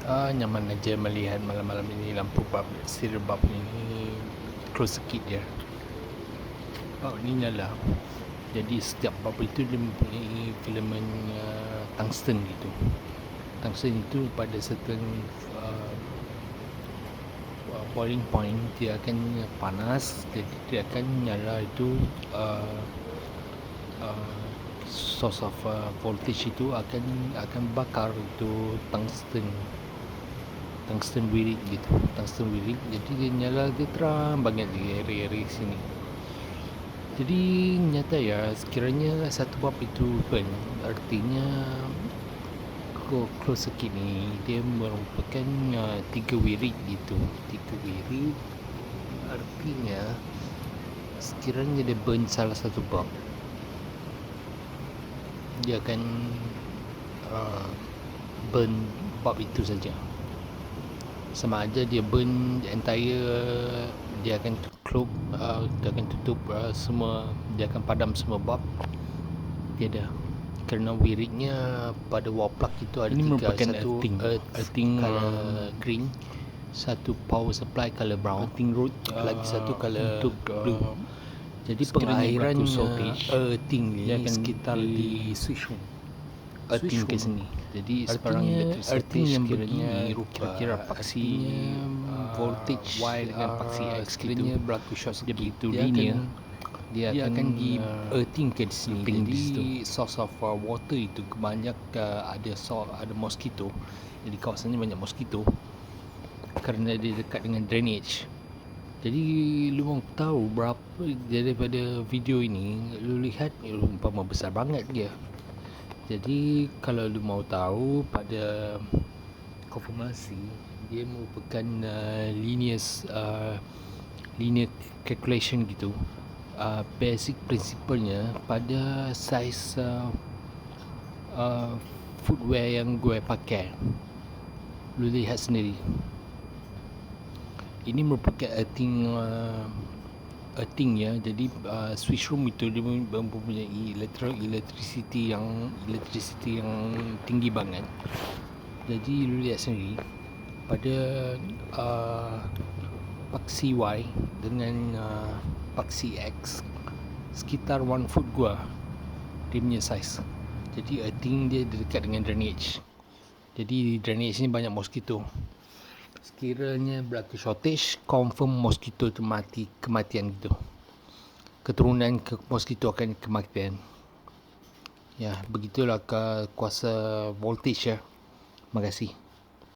Nyaman aja melihat malam-malam ini lampu bab serial bab ini close sikit dia. Ni nyala. Jadi setiap bab itu dia mempunyai filament tungsten gitu. Tungsten itu pada certain boiling point dia akan panas, jadi dia akan nyala itu source of voltage itu akan bakar itu tungsten wiring gitu, tungsten wiring, jadi dia nyala, dia terang banget di area-area sini. Jadi nyata ya, sekiranya satu bab itu burn, artinya close circuit ni dia merupakan 3 wiring gitu. 3 wiring artinya sekiranya dia burn salah satu bab, dia akan burn bab itu saja. Sama aja dia burn entire, dia akan dia akan tutup semua, dia akan padam semua bab, tiada. Kerana wiringnya pada wall plug itu ada Ini tiga, merupakan satu earthing color green, satu power supply color brown, earthing road lagi satu color untuk blue. Jadi sekiranya pengairan berlaku shortage, earthing ni dia akan sekitar di switch room. earthing ke sini. Jadi sekarang earthing yang kiranya begini kira-kira paksi voltage Y dengan paksi X sekiranya gitu. berlaku short Dia circuit, begitu dia linear, dia akan di earthing ke di sini. looping di Jadi source of water itu banyak ada mosquito. Jadi kawasan ni banyak mosquito kerana dia dekat dengan drainage. Jadi lu mau tahu berapa daripada video ini, lu lihat umpama besar banget dia. Jadi kalau lu mau tahu pada konfirmasi, dia merupakan linear calculation gitu. Basic principle-nya pada saiz footwear yang gue pakai, lu lihat sendiri. Ini merupakan earthing ya. Jadi switch room itu dia mempunyai electricity yang tinggi banget. Jadi lu lihat sendiri pada paksi Y dengan paksi X sekitar 1 foot gua dia punya size. Jadi earthing dia dekat dengan drainage. Jadi drainage ni banyak mosquito. Sekiranya berlaku shortage, confirm mosquito tu mati, kematian gitu. Keturunan mosquito akan kematian. Ya, begitulah kuasa voltage ya. Terima kasih.